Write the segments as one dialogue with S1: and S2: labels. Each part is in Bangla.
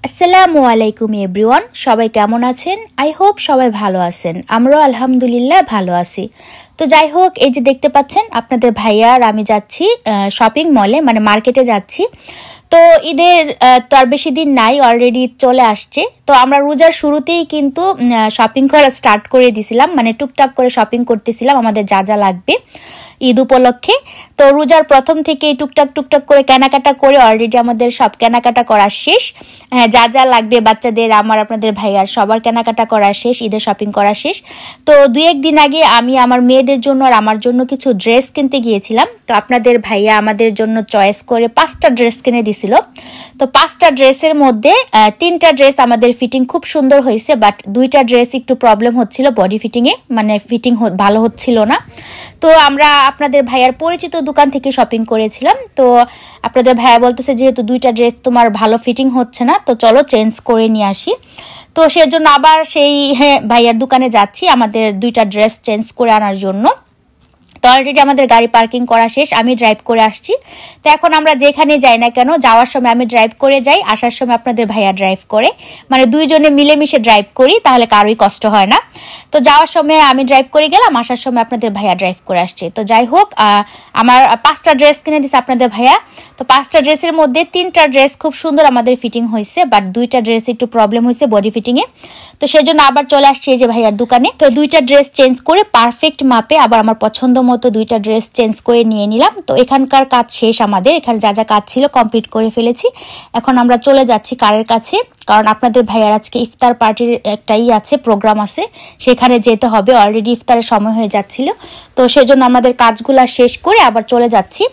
S1: আসসালামু আলাইকুম এভরিওয়ান, সবাই কেমন আছেন? আই হোপ সবাই ভালো আছেন। আমরাও আলহামদুলিল্লাহ ভালো আছি। তো যাই হোক, এই যে দেখতে পাচ্ছেন আপনাদের ভাইয়া আর আমি যাচ্ছি শপিং মলে, মানে মার্কেটে যাচ্ছি। তো ঈদের তো আর বেশি দিন নাই, অলরেডি চলে আসছে। তো আমরা রোজার শুরুতেই কিন্তু শপিং করা স্টার্ট করে দিয়েছিলাম, মানে টুকটাক করে শপিং করতেছিলাম আমাদের যা যা লাগবে ঈদ উপলক্ষে। তো রোজার প্রথম থেকে টুকটাক করে কেনাকাটা করে অলরেডি আমাদের সব কেনাকাটা করা শেষ। যা যা লাগবে বাচ্চাদের, আমার, আপনাদের ভাইয়ার সবার কেনাকাটা করা শেষ, ঈদের শপিং করা শেষ। তো দুই একদিন আগে আমি আমার মেয়েদের জন্য আর আমার জন্য কিছু ড্রেস কিনতে গিয়েছিলাম। তো আপনাদের ভাইয়া আমাদের জন্য চয়েস করে 5টা ড্রেস কিনে দিছিল। তো 5টা ড্রেসের মধ্যে 3টা ড্রেস আমাদের ফিটিং খুব সুন্দর হয়েছে, বাট 2টা ড্রেস একটু প্রবলেম হচ্ছিল বডি ফিটিংয়ে, মানে ফিটিং ভালো হচ্ছিল না। তো আমরা আপনাদের ভাইয়ার পরিচিত দোকান থেকে শপিং করেছিলাম। তো আপনাদের ভাইয়া বলতেছে যেহেতু 2টা ড্রেস তোমার ভালো ফিটিং হচ্ছে না, তো চলো চেঞ্জ করে নিয়ে আসি। তো সেজন্য আবার সেই ভাইয়ার দোকানে যাচ্ছি আমাদের 2টা ড্রেস চেঞ্জ করে আনার জন্য। তো অলরেডি আমাদের গাড়ি পার্কিং করা শেষ, আমি ড্রাইভ করে আসছি। তো এখন আমরা যেখানে যাই না কেন, যাওয়ার সময় আমি ড্রাইভ করে যাই, আসার সময় আপনাদের ভাইয়া ড্রাইভ করে, মানে দুইজনে মিলেমিশে ড্রাইভ করি, তাহলে কারোই কষ্ট হয় না। তো যাওয়ার সময় আমি ড্রাইভ করে গেলাম, আসার সময় আপনাদের ভাইয়া ড্রাইভ করে আসছে। তো যাই হোক, আমার 5টা ড্রেস কিনে দিচ্ছে আপনাদের ভাইয়া। তো 5টা ড্রেসের মধ্যে 3টা ড্রেস খুব সুন্দর আমাদের ফিটিং হয়েছে, বাট 2টা ড্রেস একটু প্রবলেম হয়েছে বডি ফিটিংয়ে। তো সেই জন্য আবার চলে আসছি এই যে ভাইয়ার দোকানে। তো 2টা ড্রেস চেঞ্জ করে পারফেক্ট মাপে আবার আমার পছন্দ মতো 2টা ড্রেস চেঞ্জ করে নিয়ে নিলাম। তো এখানকার কাজ শেষ, আমাদের এখানে যা যা কাজ ছিল কমপ্লিট করে ফেলেছি। এখন আমরা চলে যাচ্ছি কারের কাছে, কারণ আপনাদের ভাইয়ার আজকে ইফতার পার্টির একটাই আছে, প্রোগ্রাম আছে, সেখানে যেতে হবে। অলরেডি ইফতারের সময় হয়ে যাচ্ছিল, তো সেজন্য আমাদের কাজগুলা শেষ করে আবার চলে যাচ্ছি।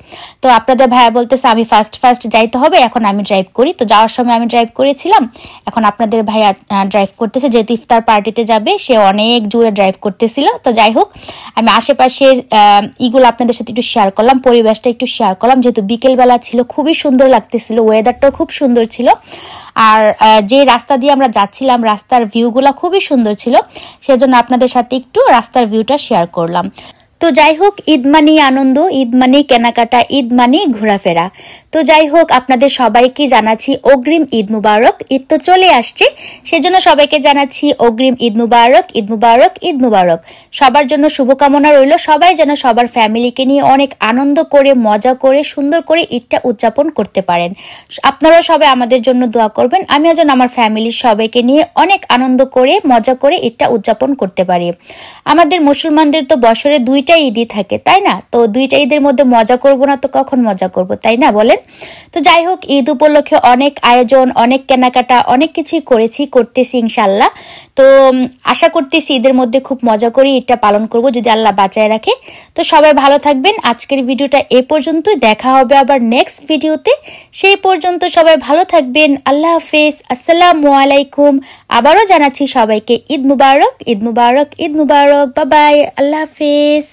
S1: তো আপনাদের ভাইয়া বলতেছে আমি ফার্স্ট যাইতে হবে, এখন আমি ড্রাইভ করি। তো যাওয়ার সময় আমি ড্রাইভ করেছিলাম, এখন আপনাদের ভাইয়া ড্রাইভ করতেছে, যেহেতু ইফতার পার্টিতে যাবে, সে অনেক জোরে ড্রাইভ করতেছিল। তো যাই হোক, আমি আশেপাশের ইগুলো আপনাদের সাথে একটু শেয়ার করলাম, পরিবেশটা একটু শেয়ার করলাম, যেহেতু বিকেলবেলা ছিল, খুবই সুন্দর লাগতেছিল, ওয়েদারটাও খুব সুন্দর ছিল। আর যে রাস্তা দিয়ে আমরা যাচ্ছিলাম, রাস্তার ভিউগুলো খুবই সুন্দর ছিল, সেজন্য আপনাদের সাথে একটু রাস্তার ভিউটা শেয়ার করলাম। তো যাই হোক, ঈদ মানেই আনন্দ, ঈদ মানেই কেনাকাটা, ঈদ মানেই ঘোরাফেরা। তো যাই হোক, আপনাদের সবাইকে জানাচ্ছি অগ্রিম ঈদ মুবারক। ঈদ তো চলে আসছে, সেজন্য সবাইকে জানাচ্ছি অগ্রিম ঈদ মুবারক, ঈদ মুবারক, ঈদ মুবারক। সবার জন্য শুভকামনা রইল, সবাই যেন সবার ফ্যামিলিকে নিয়ে অনেক আনন্দ করে, মজা করে, সুন্দর করে ঈদটা উদযাপন করতে পারেন। আপনারাও সবাই আমাদের জন্য দোয়া করবেন, আমিও যেন আমার ফ্যামিলির সবাইকে নিয়ে অনেক আনন্দ করে, মজা করে ঈদটা উদযাপন করতে পারি। আমাদের মুসলমানদের তো বছরে 2টা ঈদই থাকে, তাই না? তো 2টা ঈদের মধ্যে মজা করব না তো কখন মজা করব, তাই না বলেন? তো যাই হোক, ঈদ উপলক্ষে অনেক আয়োজন, অনেক কেনাকাটা, অনেক কিছুই করতেছি ইনশাল্লাহ। তো আশা করতেছি ঈদের মধ্যে খুব মজা করে ঈদটা পালন করব, যদি আল্লাহ বাঁচায় রাখে। তো সবাই ভালো থাকবেন। আজকের ভিডিওটা এ পর্যন্ত, দেখা হবে আবার নেক্সট ভিডিওতে। সেই পর্যন্ত সবাই ভালো থাকবেন। আল্লাহ হাফেজ, আসসালামু আলাইকুম। আবারও জানাচ্ছি সবাইকে ঈদ মুবারক, ঈদ মুবারক, ঈদ মুবারক। বাই বাই, আল্লাহ হাফেজ।